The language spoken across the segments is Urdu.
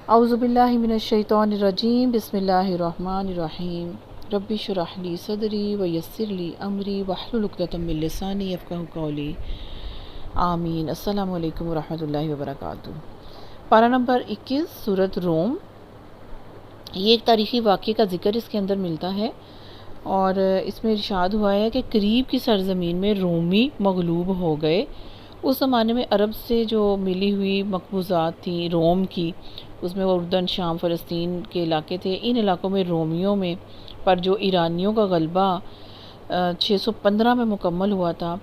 اعوذ باللہ من الشیطان الرجیم بسم اللہ الرحمن الرحیم رب اشرح لی صدری ویسر لی امری واحلل عقدۃ من لسانی یفقہوا قولی آمین۔ السلام علیکم ورحمۃ اللہ وبرکاتہ۔ پارہ نمبر 21 سورۃ روم۔ یہ ایک تاریخی واقعے کا ذکر اس کے اندر ملتا ہے، اور اس میں ارشاد ہوا ہے کہ قریب کی سرزمین میں رومی مغلوب ہو گئے۔ اس زمانے میں عرب سے جو ملی ہوئی مقبوضات تھیں روم کی، اس میں وہ اردن، شام، فلسطین کے علاقے تھے۔ ان علاقوں میں رومیوں میں پر جو ایرانیوں کا غلبہ 615 میں مکمل ہوا تھا،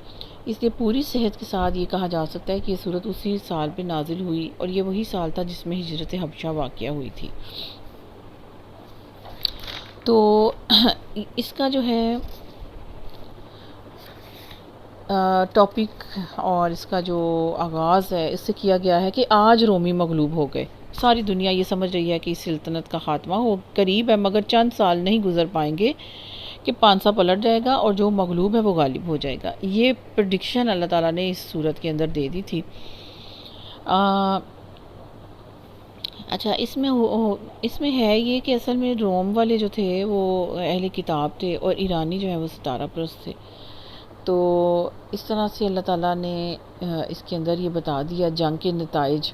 اس لیے پوری صحت کے ساتھ یہ کہا جا سکتا ہے کہ یہ صورت اسی سال پہ نازل ہوئی، اور یہ وہی سال تھا جس میں ہجرت حبشہ واقعہ ہوئی تھی۔ تو اس کا جو ہے ٹاپک اور اس کا جو آغاز ہے اس سے کیا گیا ہے کہ آج رومی مغلوب ہو گئے۔ ساری دنیا یہ سمجھ رہی ہے کہ اس سلطنت کا خاتمہ ہو قریب ہے، مگر چند سال نہیں گزر پائیں گے کہ پانسا پلٹ جائے گا اور جو مغلوب ہے وہ غالب ہو جائے گا۔ یہ پریڈکشن اللہ تعالیٰ نے اس صورت کے اندر دے دی تھی۔ اچھا، اس میں ہے یہ کہ اصل میں روم والے جو تھے وہ اہل کتاب تھے، اور ایرانی جو ہے وہ ستارہ پرست تھے۔ تو اس طرح سے اللہ تعالیٰ نے اس کے اندر یہ بتا دیا، جنگ کے نتائج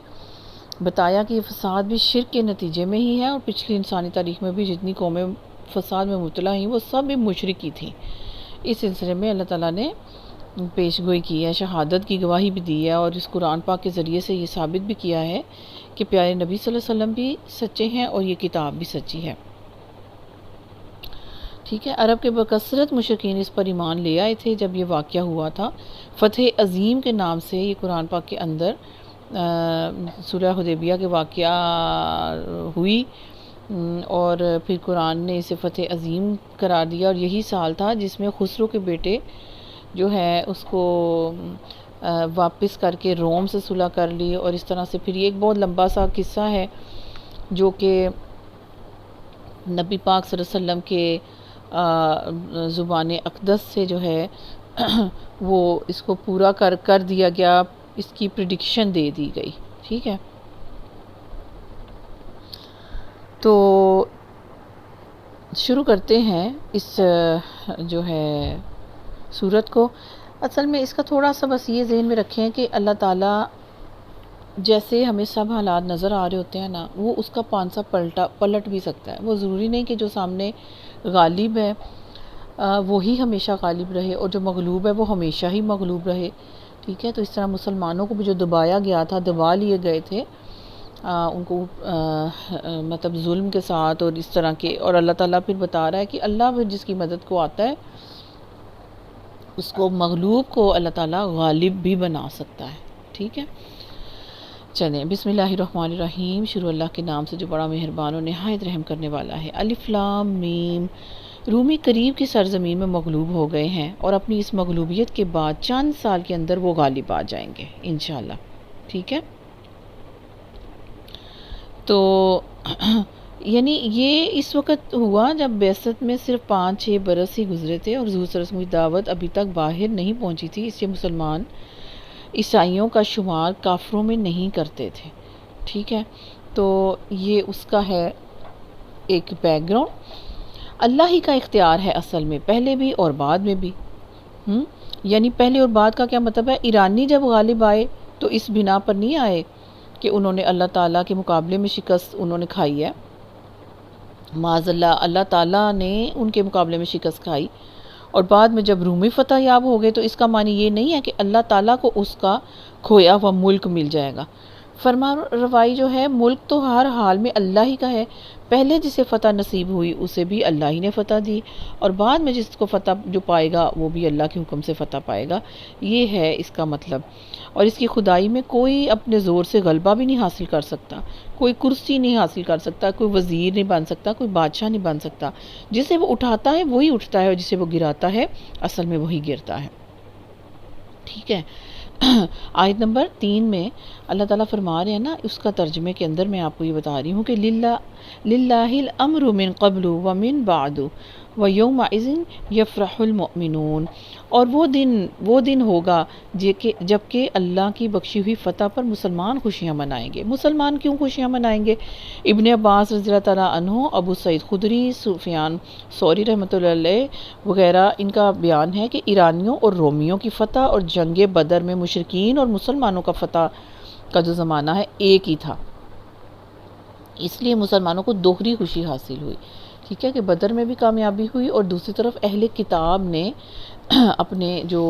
بتایا کہ یہ فساد بھی شرک کے نتیجے میں ہی ہے، اور پچھلی انسانی تاریخ میں بھی جتنی قومیں فساد میں مبتلا ہیں وہ سب بھی مشرکی تھیں۔ اس سلسلے میں اللہ تعالیٰ نے پیش گوئی کی ہے، شہادت کی گواہی بھی دی ہے، اور اس قرآن پاک کے ذریعے سے یہ ثابت بھی کیا ہے کہ پیارے نبی صلی اللہ علیہ وسلم بھی سچے ہیں اور یہ کتاب بھی سچی ہے۔ ٹھیک ہے، عرب کے بکثرت مشرکین اس پر ایمان لے آئے تھے جب یہ واقعہ ہوا تھا۔ فتح عظیم کے نام سے یہ قرآن پاک کے اندر سورہ حدیبیہ کے واقعہ ہوئی، اور پھر قرآن نے اسے فتح عظیم قرار دیا، اور یہی سال تھا جس میں خسرو کے بیٹے جو ہے اس کو واپس کر کے روم سے صلح کر لی، اور اس طرح سے پھر یہ ایک بہت لمبا سا قصہ ہے جو کہ نبی پاک صلی اللہ علیہ وسلم کے زبان اقدس سے جو ہے وہ اس کو پورا کر دیا گیا، اس کی پریڈکشن دے دی گئی۔ ٹھیک ہے، تو شروع کرتے ہیں اس جو ہے سورت کو۔ اصل میں اس کا تھوڑا سا بس یہ ذہن میں رکھیں کہ اللہ تعالیٰ جیسے ہمیں سب حالات نظر آ رہے ہوتے ہیں نا، وہ اس کا پانسا پلٹ بھی سکتا ہے۔ وہ ضروری نہیں کہ جو سامنے غالب ہے وہی ہمیشہ غالب رہے، اور جو مغلوب ہے وہ ہمیشہ ہی مغلوب رہے۔ ٹھیک ہے، تو اس طرح مسلمانوں کو بھی جو دبایا گیا تھا، دبا لیے گئے تھے ان کو مطلب ظلم کے ساتھ اور اس طرح کے، اور اللہ تعالیٰ پھر بتا رہا ہے کہ اللہ پھر جس کی مدد کو آتا ہے اس کو مغلوب کو اللہ تعالیٰ غالب بھی بنا سکتا ہے۔ ٹھیک ہے، چلیں بسم اللہ الرحمن الرحیم، شروع اللہ کے نام سے جو بڑا مہربان و نہایت رحم کرنے والا ہے۔ الف لام میم۔ رومی قریب کی سرزمین میں مغلوب ہو گئے ہیں، اور اپنی اس مغلوبیت کے بعد چند سال کے اندر وہ غالب آ جائیں گے انشاءاللہ۔ ٹھیک ہے، تو یعنی یہ اس وقت ہوا جب بعثت میں صرف 5-6 برس ہی گزرے تھے، اور حضور صلی اللہ علیہ وسلم کی دعوت ابھی تک باہر نہیں پہنچی تھی، اس لیے مسلمان عیسائیوں کا شمار کافروں میں نہیں کرتے تھے۔ ٹھیک ہے، تو یہ اس کا ہے ایک بیک گراؤنڈ۔ اللہ ہی کا اختیار ہے اصل میں، پہلے بھی اور بعد میں بھی۔ یعنی پہلے اور بعد کا کیا مطلب ہے؟ ایرانی جب غالب آئے تو اس بنا پر نہیں آئے کہ انہوں نے اللہ تعالیٰ کے مقابلے میں شکست انہوں نے کھائی ہے، معاذ اللہ، اللہ تعالیٰ نے ان کے مقابلے میں شکست کھائی، اور بعد میں جب رومی فتح یاب ہو گئے تو اس کا معنی یہ نہیں ہے کہ اللہ تعالیٰ کو اس کا کھویا ہوا ملک مل جائے گا۔ فرما روائی جو ہے، ملک تو ہر حال میں اللہ ہی کا ہے، پہلے جسے فتح نصیب ہوئی اسے بھی اللہ ہی نے فتح دی، اور بعد میں جس کو فتح جو پائے گا وہ بھی اللہ کے حکم سے فتح پائے گا۔ یہ ہے اس کا مطلب، اور اس کی خدائی میں کوئی اپنے زور سے غلبہ بھی نہیں حاصل کر سکتا، کوئی کرسی نہیں حاصل کر سکتا، کوئی وزیر نہیں بن سکتا، کوئی بادشاہ نہیں بن سکتا۔ جسے وہ اٹھاتا ہے وہی اٹھتا ہے، اور جسے وہ گراتا ہے اصل میں وہی گرتا ہے۔ ٹھیک ہے، آیت نمبر 3 میں اللہ تعالیٰ فرما رہے ہیں نا، اس کا ترجمے کے اندر میں آپ کو یہ بتا رہی ہوں کہ للہ الامر من قبل ومن بعد، وَيَوْمَئِذٍ يَفْرَحُ الْمُؤْمِنُونَ، اور وہ دن ہوگا جب کہ اللہ کی بخشی ہوئی فتح پر مسلمان خوشیاں منائیں گے۔ مسلمان کیوں خوشیاں منائیں گے؟ ابن عباس رضی اللہ تعالیٰ عنہ، ابو سعید خدری، سفیان ثوری رحمۃ اللہ علیہ وغیرہ، ان کا بیان ہے کہ ایرانیوں اور رومیوں کی فتح اور جنگ بدر میں مشرکین اور مسلمانوں کا فتح کا جو زمانہ ہے ایک ہی تھا، اس لیے مسلمانوں کو دوہری خوشی حاصل ہوئی، ٹھیک ہے، کہ بدر میں بھی کامیابی ہوئی اور دوسری طرف اہل کتاب نے اپنے جو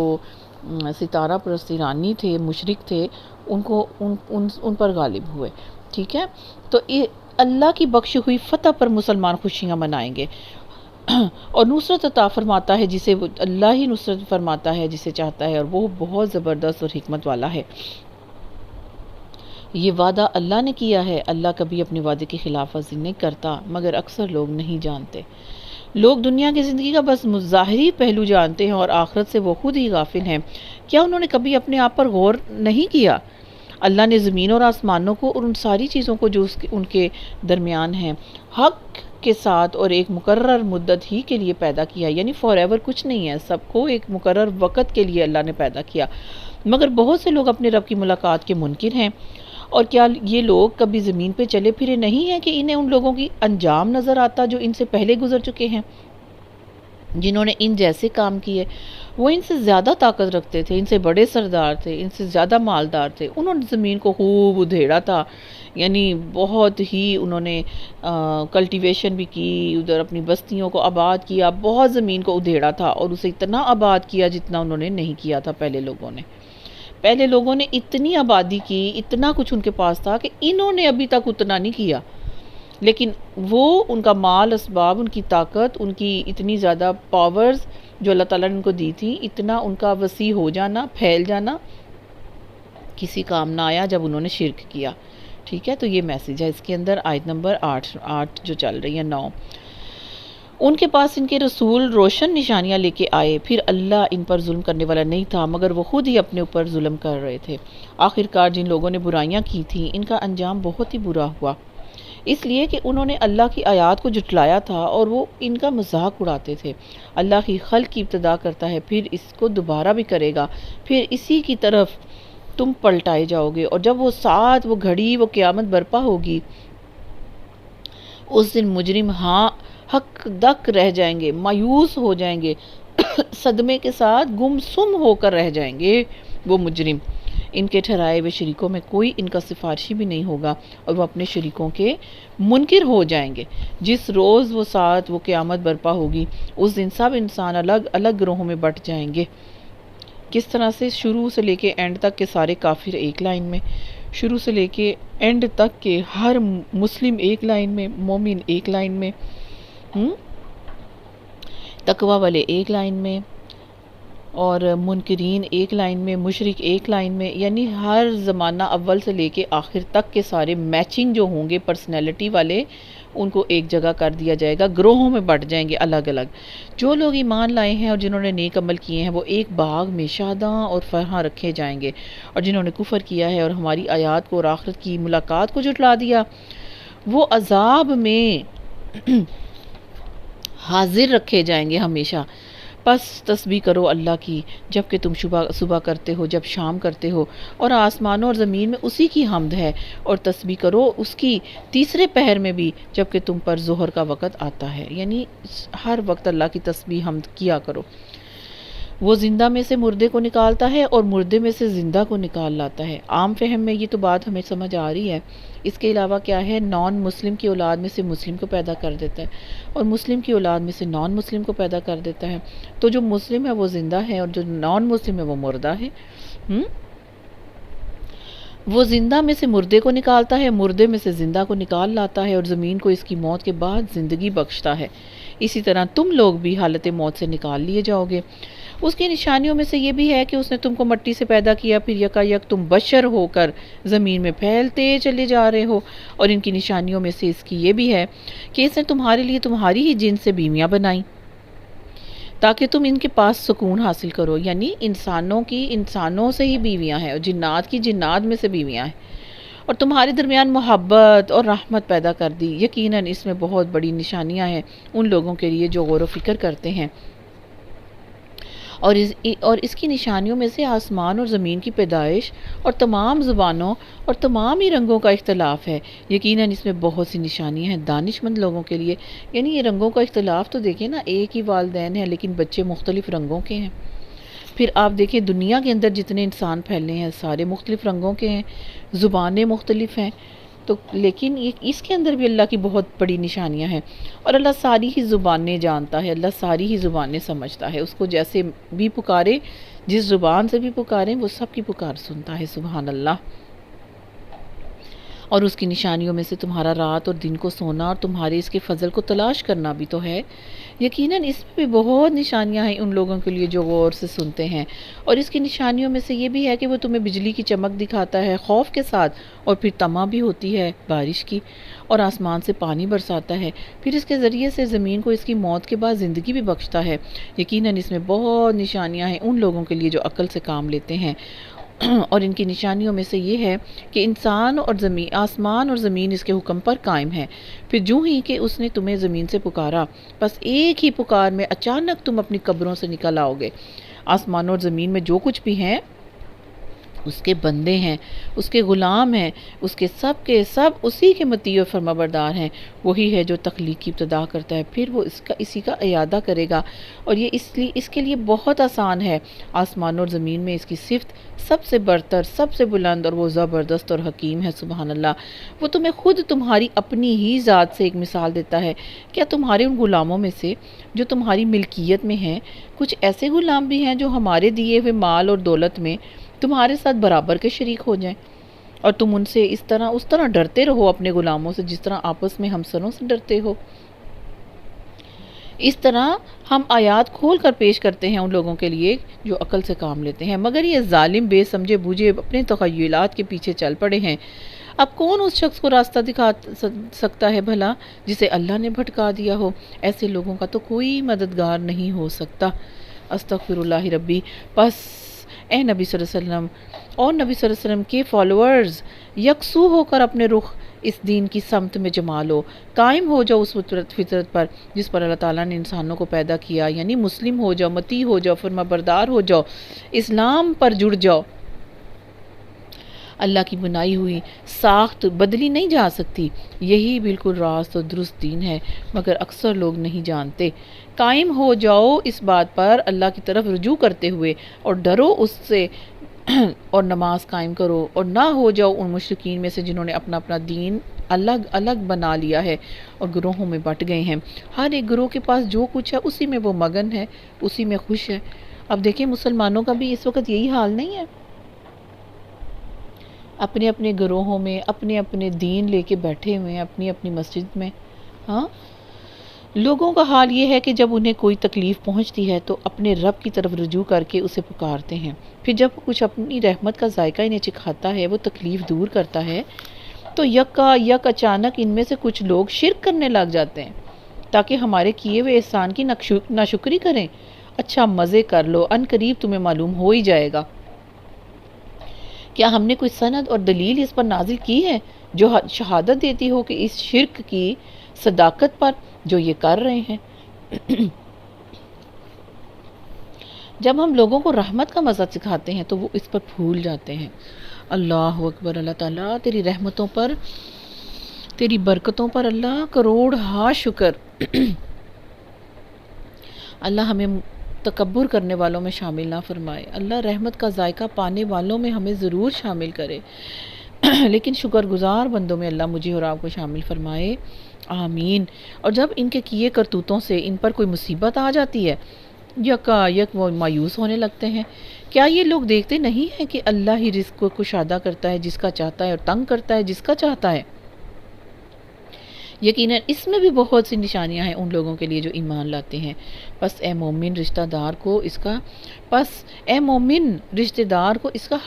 ستارہ پرست ایرانی تھے، مشرک تھے، ان پر غالب ہوئے، ٹھیک ہے۔ تو اللہ کی بخشی ہوئی فتح پر مسلمان خوشیاں منائیں گے اور نصرت عطا فرماتا ہے جسے اللہ ہی نصرت فرماتا ہے جسے چاہتا ہے، اور وہ بہت زبردست اور حکمت والا ہے۔ یہ وعدہ اللہ نے کیا ہے، اللہ کبھی اپنے وعدے کی خلاف ورزی نہیں کرتا، مگر اکثر لوگ نہیں جانتے۔ لوگ دنیا کی زندگی کا بس ظاہری پہلو جانتے ہیں اور آخرت سے وہ خود ہی غافل ہیں۔ کیا انہوں نے کبھی اپنے آپ پر غور نہیں کیا؟ اللہ نے زمین اور آسمانوں کو اور ان ساری چیزوں کو جو ان کے درمیان ہیں حق کے ساتھ اور ایک مقرر مدت ہی کے لیے پیدا کیا، یعنی فار ایور کچھ نہیں ہے، سب کو ایک مقرر وقت کے لیے اللہ نے پیدا کیا، مگر بہت سے لوگ اپنے رب کی ملاقات کے منکر ہیں۔ اور کیا یہ لوگ کبھی زمین پہ چلے پھرے نہیں ہیں کہ انہیں ان لوگوں کی انجام نظر آتا جو ان سے پہلے گزر چکے ہیں، جنہوں نے ان جیسے کام کیے؟ وہ ان سے زیادہ طاقت رکھتے تھے، ان سے بڑے سردار تھے، ان سے زیادہ مالدار تھے، انہوں نے زمین کو خوب ادھیڑا تھا، یعنی بہت ہی انہوں نے کلٹیویشن بھی کی، ادھر اپنی بستیوں کو آباد کیا، بہت زمین کو ادھیڑا تھا اور اسے اتنا آباد کیا جتنا انہوں نے نہیں کیا تھا پہلے لوگوں نے۔ پہلے لوگوں نے اتنی آبادی کی، اتنا کچھ ان کے پاس تھا کہ انہوں نے ابھی تک اتنا نہیں کیا، لیکن وہ ان کا مال اسباب، ان کی طاقت، ان کی اتنی زیادہ پاورز جو اللہ تعالیٰ نے ان کو دی تھی، اتنا ان کا وسیع ہو جانا، پھیل جانا کسی کام نہ آیا جب انہوں نے شرک کیا، ٹھیک ہے۔ تو یہ میسیج ہے اس کے اندر، آیت نمبر 8 جو چل رہی ہے 9۔ ان کے پاس ان کے رسول روشن نشانیاں لے کے آئے، پھر اللہ ان پر ظلم کرنے والا نہیں تھا مگر وہ خود ہی اپنے اوپر ظلم کر رہے تھے۔ آخرکار جن لوگوں نے برائیاں کی تھیں ان کا انجام بہت ہی برا ہوا، اس لیے کہ انہوں نے اللہ کی آیات کو جھٹلایا تھا اور وہ ان کا مذاق اڑاتے تھے۔ اللہ کی خلق کی ابتدا کرتا ہے، پھر اس کو دوبارہ بھی کرے گا، پھر اسی کی طرف تم پلٹائے جاؤ گے، اور جب وہ ساتھ وہ گھڑی وہ قیامت برپا ہوگی، اس دن مجرم حق دک رہ جائیں گے، مایوس ہو جائیں گے، صدمے کے ساتھ گمسم ہو کر رہ جائیں گے وہ مجرم۔ ان کے ٹھہرائے ہوئے شریکوں میں کوئی ان کا سفارشی بھی نہیں ہوگا اور وہ اپنے شریکوں کے منکر ہو جائیں گے۔ جس روز وہ ساتھ وہ قیامت برپا ہوگی، اس دن سب انسان الگ الگ گروہوں میں بٹ جائیں گے۔ کس طرح سے؟ شروع سے لے کے اینڈ تک کے سارے کافر ایک لائن میں، شروع سے لے کے اینڈ تک کے ہر مسلم ایک لائن میں، مومن ایک لائن میں، تقوی والے ایک لائن میں، اور منکرین ایک لائن میں، مشرک ایک لائن میں، یعنی ہر زمانہ اول سے لے کے آخر تک کے سارے میچنگ جو ہوں گے پرسنالٹی والے، ان کو ایک جگہ کر دیا جائے گا، گروہوں میں بٹ جائیں گے الگ الگ۔ جو لوگ ایمان لائے ہیں اور جنہوں نے نیک عمل کیے ہیں وہ ایک باغ میں شاداں اور فرحاں رکھے جائیں گے، اور جنہوں نے کفر کیا ہے اور ہماری آیات کو اور آخرت کی ملاقات کو جھٹلا دیا، وہ عذاب میں حاضر رکھے جائیں گے ہمیشہ۔ پس تسبیح کرو اللہ کی جب کہ تم صبح کرتے ہو، جب شام کرتے ہو، اور آسمانوں اور زمین میں اسی کی حمد ہے، اور تسبیح کرو اس کی تیسرے پہر میں بھی جب کہ تم پر ظہر کا وقت آتا ہے، یعنی ہر وقت اللہ کی تسبیح حمد کیا کرو۔ وہ زندہ میں سے مردے کو نکالتا ہے اور مردے میں سے زندہ کو نکال لاتا ہے۔ عام فہم میں یہ تو بات ہمیں سمجھ آ رہی ہے۔ اس کے علاوہ کیا ہے؟ نان مسلم کی اولاد میں سے مسلم کو پیدا کر دیتا ہے اور مسلم کی اولاد میں سے نان مسلم کو پیدا کر دیتا ہے۔ تو جو مسلم ہے وہ زندہ ہے اور جو نان مسلم ہے وہ مردہ ہے۔ وہ زندہ میں سے مردے کو نکالتا ہے، مردے میں سے زندہ کو نکال لاتا ہے، اور زمین کو اس کی موت کے بعد زندگی بخشتا ہے۔ اسی طرح تم لوگ بھی حالت موت سے نکال لیے جاؤ گے۔ اس کی نشانیوں میں سے یہ بھی ہے کہ اس نے تم کو مٹی سے پیدا کیا، پھر یکایک تم بشر ہو کر زمین میں پھیلتے چلے جا رہے ہو۔ اور ان کی نشانیوں میں سے اس کی یہ بھی ہے کہ اس نے تمہارے لیے تمہاری ہی جن سے بیویاں بنائیں تاکہ تم ان کے پاس سکون حاصل کرو، یعنی انسانوں کی انسانوں سے ہی بیویاں ہیں اور جنات کی جنات میں سے بیویاں ہیں، اور تمہارے درمیان محبت اور رحمت پیدا کر دی۔ یقیناً اس میں بہت بڑی نشانیاں ہیں ان لوگوں کے لیے جو غور و فکر کرتے ہیں۔ اور اس کی نشانیوں میں سے آسمان اور زمین کی پیدائش اور تمام زبانوں اور تمام ہی رنگوں کا اختلاف ہے۔ یقیناً اس میں بہت سی نشانیاں ہیں دانش مند لوگوں کے لیے۔ یعنی یہ رنگوں کا اختلاف تو دیکھیں نا، ایک ہی والدین ہیں لیکن بچے مختلف رنگوں کے ہیں۔ پھر آپ دیکھیں دنیا کے اندر جتنے انسان پھیلے ہیں سارے مختلف رنگوں کے ہیں، زبانیں مختلف ہیں، تو لیکن اس کے اندر بھی اللہ کی بہت بڑی نشانیاں ہیں۔ اور اللہ ساری ہی زبانیں جانتا ہے، اللہ ساری ہی زبانیں سمجھتا ہے، اس کو جیسے بھی پکارے، جس زبان سے بھی پکاریں وہ سب کی پکار سنتا ہے، سبحان اللہ۔ اور اس کی نشانیوں میں سے تمہارا رات اور دن کو سونا اور تمہارے اس کے فضل کو تلاش کرنا بھی تو ہے۔ یقیناً اس میں بھی بہت نشانیاں ہیں ان لوگوں کے لیے جو غور سے سنتے ہیں۔ اور اس کی نشانیوں میں سے یہ بھی ہے کہ وہ تمہیں بجلی کی چمک دکھاتا ہے خوف کے ساتھ، اور پھر طمع بھی ہوتی ہے بارش کی، اور آسمان سے پانی برساتا ہے، پھر اس کے ذریعے سے زمین کو اس کی موت کے بعد زندگی بھی بخشتا ہے۔ یقیناً اس میں بہت نشانیاں ہیں ان لوگوں کے لیے جو عقل سے کام لیتے ہیں۔ اور ان کی نشانیوں میں سے یہ ہے کہ آسمان اور زمین اس کے حکم پر قائم ہے۔ پھر جو ہی کہ اس نے تمہیں زمین سے پکارا، بس ایک ہی پکار میں اچانک تم اپنی قبروں سے نکل آؤ گے۔ آسمان اور زمین میں جو کچھ بھی ہیں اس کے بندے ہیں، اس کے غلام ہیں، اس کے سب اسی کے مطیع و فرمانبردار ہیں۔ وہی ہے جو تخلیق کی ابتدا کرتا ہے، پھر وہ اسی کا اعادہ کرے گا، اور یہ اس کے لیے بہت آسان ہے۔ آسمان اور زمین میں اس کی صفت سب سے برتر، سب سے بلند، اور وہ زبردست اور حکیم ہے، سبحان اللہ۔ وہ تمہیں خود تمہاری اپنی ہی ذات سے ایک مثال دیتا ہے۔ کیا تمہارے ان غلاموں میں سے جو تمہاری ملکیت میں ہیں کچھ ایسے غلام بھی ہیں جو ہمارے دیے ہوئے مال اور دولت میں تمہارے ساتھ برابر کے شریک ہو جائیں، اور تم ان سے اس طرح ڈرتے رہو اپنے غلاموں سے جس طرح آپس میں ہمسروں سے ڈرتے ہو؟ اس طرح ہم آیات کھول کر پیش کرتے ہیں ان لوگوں کے لیے جو عقل سے کام لیتے ہیں، مگر یہ ظالم بے سمجھے بوجھے اپنے تخیلات کے پیچھے چل پڑے ہیں۔ اب کون اس شخص کو راستہ دکھا سکتا ہے بھلا جسے اللہ نے بھٹکا دیا ہو؟ ایسے لوگوں کا تو کوئی مددگار نہیں ہو سکتا۔ استغفر اللہ ربی۔ پس اے نبی صلی اللہ علیہ وسلم اور نبی صلی اللہ علیہ وسلم کے فالوورز، یکسو ہو کر اپنے رخ اس دین کی سمت میں جما لو، قائم ہو جاؤ اس فطرت پر جس پر اللہ تعالیٰ نے انسانوں کو پیدا کیا، یعنی مسلم ہو جاؤ، مطیع ہو جاؤ، فرمانبردار ہو جاؤ، اسلام پر جڑ جاؤ۔ اللہ کی بنائی ہوئی ساخت بدلی نہیں جا سکتی، یہی بالکل راست اور درست دین ہے، مگر اکثر لوگ نہیں جانتے۔ قائم ہو جاؤ اس بات پر اللہ کی طرف رجوع کرتے ہوئے، اور ڈرو اس سے، اور نماز قائم کرو، اور نہ ہو جاؤ ان مشرکین میں سے جنہوں نے اپنا دین الگ الگ بنا لیا ہے اور گروہوں میں بٹ گئے ہیں۔ ہر ایک گروہ کے پاس جو کچھ ہے اسی میں وہ مگن ہے، اسی میں خوش ہے۔ اب دیکھیں مسلمانوں کا بھی اس وقت یہی حال نہیں ہے، اپنے اپنے گروہوں میں اپنے اپنے دین لے کے بیٹھے ہوئے ہیں، اپنی اپنی مسجد میں۔ ہاں، لوگوں کا حال یہ ہے کہ جب انہیں کوئی تکلیف پہنچتی ہے تو اپنے رب کی طرف رجوع کر کے اسے پکارتے ہیں، پھر جب کچھ اپنی رحمت کا ذائقہ انہیں چکھاتا ہے، وہ تکلیف دور کرتا ہے، تو یک اچانک ان میں سے کچھ لوگ شرک کرنے لگ جاتے ہیں تاکہ ہمارے کیے ہوئے احسان کی ناشکری کریں۔ اچھا مزے کر لو، ان قریب تمہیں معلوم ہو ہی جائے گا۔ کیا ہم نے کوئی سند اور دلیل اس پر نازل کی ہے جو شہادت دیتی ہو کہ اس شرک کی صداقت پر جو یہ کر رہے ہیں؟ جب ہم لوگوں کو رحمت کا مزہ سکھاتے ہیں تو وہ اس پر پھول جاتے ہیں۔ اللہ اکبر۔ اللہ تعالیٰ تیری رحمتوں پر، تیری برکتوں پر اللہ کروڑ ہا شکر۔ اللہ ہمیں تکبر کرنے والوں میں شامل نہ فرمائے، اللہ رحمت کا ذائقہ پانے والوں میں ہمیں ضرور شامل کرے، لیکن شکر گزار بندوں میں اللہ مجھے اور آپ کو شامل فرمائے، آمین۔ اور جب ان کے کیے کرتوتوں سے ان پر کوئی مصیبت آ جاتی ہے، یک وہ مایوس ہونے لگتے ہیں۔ کیا یہ لوگ دیکھتے نہیں ہیں کہ اللہ ہی رزق کو کشادہ کرتا ہے جس کا چاہتا ہے اور تنگ کرتا ہے جس کا چاہتا ہے؟ یقیناً اس میں بھی بہت سی نشانیاں ہیں ان لوگوں کے لیے جو ایمان لاتے ہیں۔ پس اے مومن رشتہ دار کو اس کا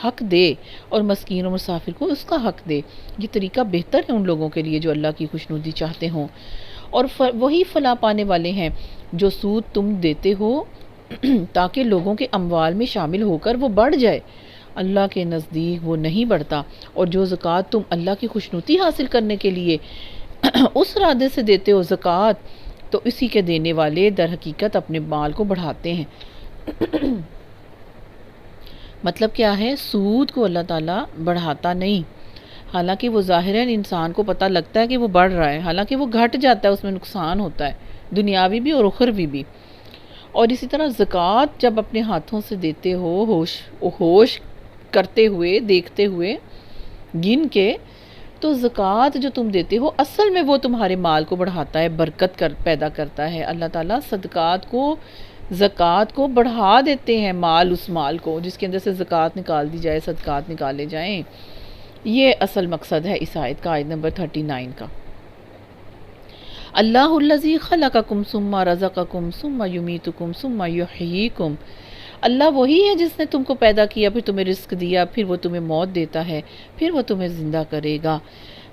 حق دے، اور مسکین اور مسافر کو اس کا حق دے۔ یہ طریقہ بہتر ہے ان لوگوں کے لیے جو اللہ کی خوشنودی چاہتے ہوں، اور وہی فلاح پانے والے ہیں جو سود تم دیتے ہو تاکہ لوگوں کے اموال میں شامل ہو کر وہ بڑھ جائے، اللہ کے نزدیک وہ نہیں بڑھتا، اور جو زکوٰۃ تم اللہ کی خوشنودی حاصل کرنے کے لیے اس ارادے سے دیتے ہو زکوٰۃ، تو اسی کے دینے والے در حقیقت اپنے مال کو بڑھاتے ہیں۔ مطلب کیا ہے؟ سود کو اللہ تعالیٰ بڑھاتا نہیں، حالانکہ وہ ظاہراً انسان کو پتہ لگتا ہے کہ وہ بڑھ رہا ہے، حالانکہ وہ گھٹ جاتا ہے، اس میں نقصان ہوتا ہے دنیاوی بھی اور اخروی بھی۔ اور اسی طرح زکوٰۃ جب اپنے ہاتھوں سے دیتے ہو، ہوش کرتے ہوئے، دیکھتے ہوئے، گن کے، تو زکوٰۃ جو تم دیتے ہو اصل میں وہ تمہارے مال کو بڑھاتا ہے، برکت پیدا کرتا ہے۔ اللہ تعالیٰ صدقات کو، زکوٰۃ کو بڑھا دیتے ہیں، اس مال کو جس کے اندر سے زکوٰۃ نکال دی جائے، صدقات نکالے جائیں۔ یہ اصل مقصد ہے اس آیت کا، آیت نمبر 39 کا۔ اللہ الذی خلقکم ثم رزقکم ثم یمیتکم ثم یحییکم، اللہ وہی ہے جس نے تم کو پیدا کیا، پھر تمہیں رزق دیا، پھر وہ تمہیں موت دیتا ہے، پھر وہ تمہیں زندہ کرے گا۔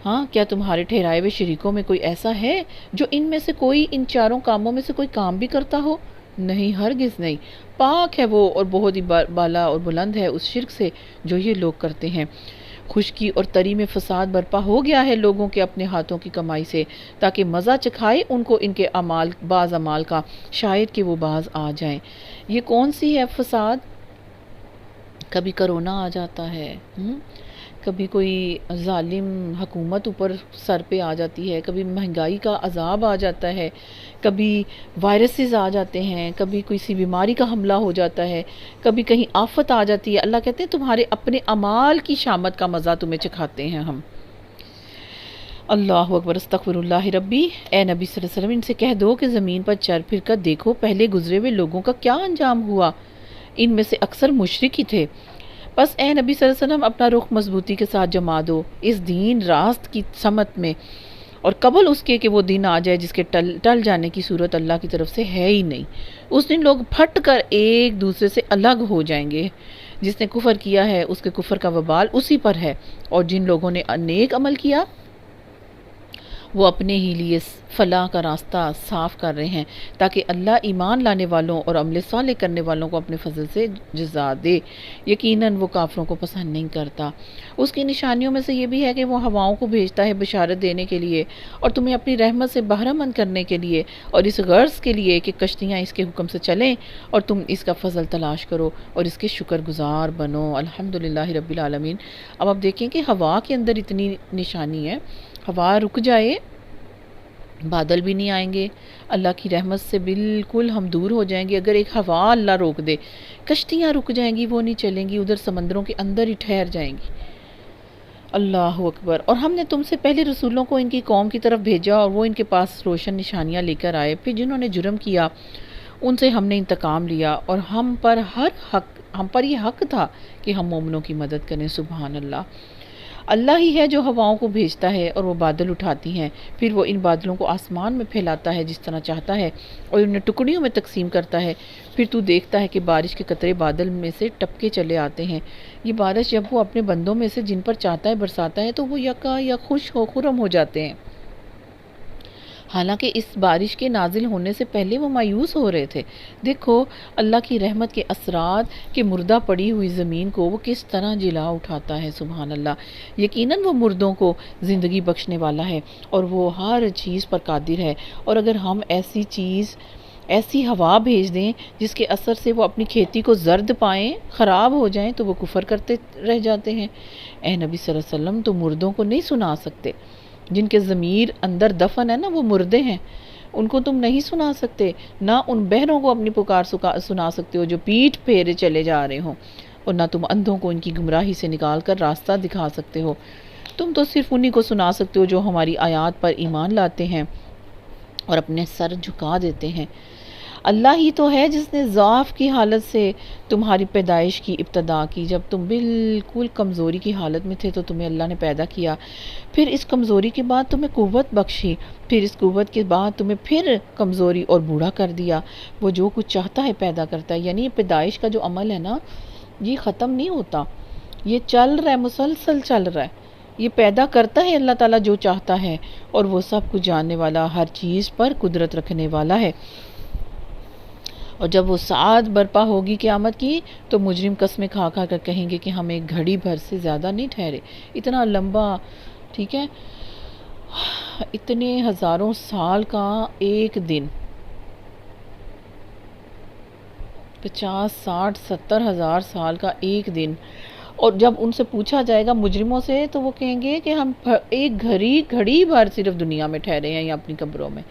ہاں، کیا تمہارے ٹھہرائے ہوئے شریکوں میں کوئی ایسا ہے جو ان میں سے کوئی، ان چاروں کاموں میں سے کوئی کام بھی کرتا ہو؟ نہیں، ہرگز نہیں۔ پاک ہے وہ اور بہت ہی بالا اور بلند ہے اس شرک سے جو یہ لوگ کرتے ہیں۔ خشکی اور تری میں فساد برپا ہو گیا ہے لوگوں کے اپنے ہاتھوں کی کمائی سے، تاکہ مزہ چکھائے ان کو ان کے بعض اعمال کا، شاید کہ وہ باز آ جائیں۔ یہ کون سی ہے فساد؟ کبھی کرونا آ جاتا ہے، کبھی کوئی ظالم حکومت اوپر سر پہ آ جاتی ہے، کبھی مہنگائی کا عذاب آ جاتا ہے، کبھی وائرسز آ جاتے ہیں، کبھی کوئی سی بیماری کا حملہ ہو جاتا ہے، کبھی کہیں آفت آ جاتی ہے۔ اللہ کہتے ہیں تمہارے اپنے اعمال کی شامت کا مزہ تمہیں چکھاتے ہیں ہم۔ اللہ اکبر، استغفر اللہ ربی۔ اے نبی صلی اللہ علیہ وسلم، ان سے کہہ دو کہ زمین پر چر پھر کر دیکھو پہلے گزرے ہوئے لوگوں کا کیا انجام ہوا، ان میں سے اکثر مشرک ہی تھے۔ بس اے نبی صلی اللہ علیہ وسلم، اپنا رخ مضبوطی کے ساتھ جما دو اس دین راست کی سمت میں، اور قبل اس کے کہ وہ دن آ جائے جس کے ٹل جانے کی صورت اللہ کی طرف سے ہے ہی نہیں۔ اس دن لوگ پھٹ کر ایک دوسرے سے الگ ہو جائیں گے۔ جس نے کفر کیا ہے اس کے کفر کا وبال اسی پر ہے، اور جن لوگوں نے نیک عمل کیا وہ اپنے ہی لیے فلاح کا راستہ صاف کر رہے ہیں، تاکہ اللہ ایمان لانے والوں اور عمل صالح کرنے والوں کو اپنے فضل سے جزا دے۔ یقیناً وہ کافروں کو پسند نہیں کرتا۔ اس کی نشانیوں میں سے یہ بھی ہے کہ وہ ہواؤں کو بھیجتا ہے بشارت دینے کے لیے اور تمہیں اپنی رحمت سے بہرہ مند کرنے کے لیے، اور اس غرض کے لیے کہ کشتیاں اس کے حکم سے چلیں اور تم اس کا فضل تلاش کرو اور اس کے شکر گزار بنو۔ الحمدللہ رب العالمین۔ اب آپ دیکھیں کہ ہوا کے اندر اتنی نشانی ہے، ہوا رک جائے، بادل بھی نہیں آئیں گے، اللہ کی رحمت سے بالکل ہم دور ہو جائیں گے۔ اگر ایک ہوا اللہ روک دے، کشتیاں رک جائیں گی، وہ نہیں چلیں گی، ادھر سمندروں کے اندر ہی ٹھہر جائیں گی۔ اللہ اکبر۔ اور ہم نے تم سے پہلے رسولوں کو ان کی قوم کی طرف بھیجا اور وہ ان کے پاس روشن نشانیاں لے کر آئے، پھر جنہوں نے جرم کیا ان سے ہم نے انتقام لیا، اور ہم پر یہ حق تھا کہ ہم مومنوں کی مدد کریں۔ سبحان اللہ۔ اللہ ہی ہے جو ہواؤں کو بھیجتا ہے اور وہ بادل اٹھاتی ہیں، پھر وہ ان بادلوں کو آسمان میں پھیلاتا ہے جس طرح چاہتا ہے اور انہیں ٹکڑیوں میں تقسیم کرتا ہے، پھر تو دیکھتا ہے کہ بارش کے قطرے بادل میں سے ٹپکے چلے آتے ہیں۔ یہ بارش جب وہ اپنے بندوں میں سے جن پر چاہتا ہے برساتا ہے تو وہ یکا یک خوش ہو خرم ہو جاتے ہیں، حالانکہ اس بارش کے نازل ہونے سے پہلے وہ مایوس ہو رہے تھے۔ دیکھو اللہ کی رحمت کے اثرات کہ مردہ پڑی ہوئی زمین کو وہ کس طرح جلا اٹھاتا ہے۔ سبحان اللہ۔ یقیناً وہ مردوں کو زندگی بخشنے والا ہے اور وہ ہر چیز پر قادر ہے۔ اور اگر ہم ایسی ہوا بھیج دیں جس کے اثر سے وہ اپنی کھیتی کو زرد پائیں، خراب ہو جائیں، تو وہ کفر کرتے رہ جاتے ہیں۔ اے نبی صلی اللہ علیہ وسلم، تو مردوں کو نہیں سنا سکتے؟ جن کے ضمیر اندر دفن ہے نا، وہ مردے ہیں، ان کو تم نہیں سنا سکتے؟ نہ ان بہروں کو اپنی پکار سنا سکتے ہو جو پیٹھ پھیرے چلے جا رہے ہوں، اور نہ تم اندھوں کو ان کی گمراہی سے نکال کر راستہ دکھا سکتے ہو۔ تم تو صرف انہی کو سنا سکتے ہو جو ہماری آیات پر ایمان لاتے ہیں اور اپنے سر جھکا دیتے ہیں۔ اللہ ہی تو ہے جس نے ضعف کی حالت سے تمہاری پیدائش کی ابتدا کی، جب تم بالکل کمزوری کی حالت میں تھے تو تمہیں اللہ نے پیدا کیا، پھر اس کمزوری کے بعد تمہیں قوت بخشی، پھر اس قوت کے بعد تمہیں پھر کمزوری اور بوڑھا کر دیا۔ وہ جو کچھ چاہتا ہے پیدا کرتا ہے، یعنی یہ پیدائش کا جو عمل ہے نا، یہ ختم نہیں ہوتا، یہ چل رہا ہے، مسلسل چل رہا ہے۔ یہ پیدا کرتا ہے اللہ تعالیٰ جو چاہتا ہے، اور وہ سب کچھ جاننے والا، ہر چیز پر قدرت رکھنے والا ہے۔ اور جب وہ ساعت برپا ہوگی قیامت کی تو مجرم قسمیں کھا کھا کر کہیں گے کہ ہم ایک گھڑی بھر سے زیادہ نہیں ٹھہرے. اتنا لمبا، ٹھیک ہے، اتنے ہزاروں سال کا ایک دن، 50 60 70 ہزار سال کا ایک دن. اور جب ان سے پوچھا جائے گا مجرموں سے تو وہ کہیں گے کہ ہم ایک گھڑی بھر صرف دنیا میں ٹھہرے ہیں یا اپنی قبروں میں.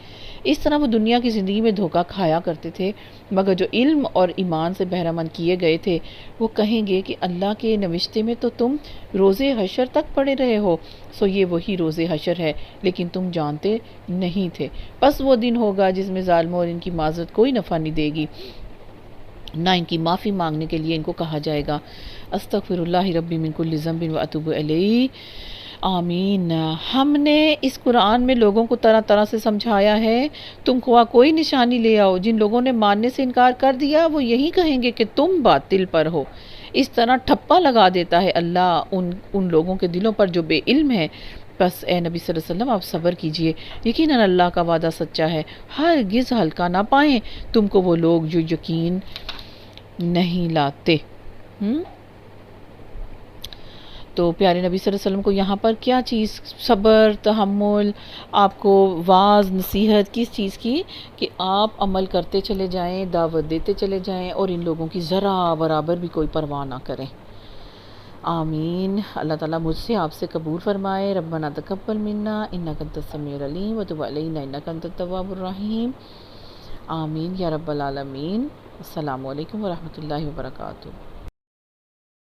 اس طرح وہ دنیا کی زندگی میں دھوکہ کھایا کرتے تھے، مگر جو علم اور ایمان سے بہرہ مند کیے گئے تھے وہ کہیں گے کہ اللہ کے نوشتے میں تو تم روز حشر تک پڑے رہے ہو، سو یہ وہی روز حشر ہے لیکن تم جانتے نہیں تھے. بس وہ دن ہوگا جس میں ظالموں اور ان کی معذرت کوئی نفع نہیں دے گی، نہ ان کی معافی مانگنے کے لیے ان کو کہا جائے گا استغفر اللہ ربی من کل ذنب و اتوب الیہ. آمین. ہم نے اس قرآن میں لوگوں کو طرح طرح سے سمجھایا ہے. تم خواہ کوئی نشانی لے آؤ، جن لوگوں نے ماننے سے انکار کر دیا وہ یہی کہیں گے کہ تم باطل پر ہو. اس طرح ٹھپا لگا دیتا ہے اللہ ان لوگوں کے دلوں پر جو بے علم ہے. بس اے نبی صلی اللہ علیہ وسلم آپ صبر کیجئے، یقیناً اللہ کا وعدہ سچا ہے، ہرگز ہلکا نہ پائیں تم کو وہ لوگ جو یقین نہیں لاتے. تو پیارے نبی صلی اللہ علیہ وسلم کو یہاں پر کیا چیز، صبر، تحمل، آپ کو واعظ نصیحت کس چیز کی، کہ آپ عمل کرتے چلے جائیں، دعوت دیتے چلے جائیں اور ان لوگوں کی ذرا برابر بھی کوئی پرواہ نہ کریں. آمین. اللہ تعالیٰ مجھ سے آپ سے قبول فرمائے. ربنا تقبل منا انک انت السمیع العلیم وتب علینا انک انت التواب الرحیم. آمین یا رب العالمین. السلام علیکم ورحمۃ اللہ وبرکاتہ.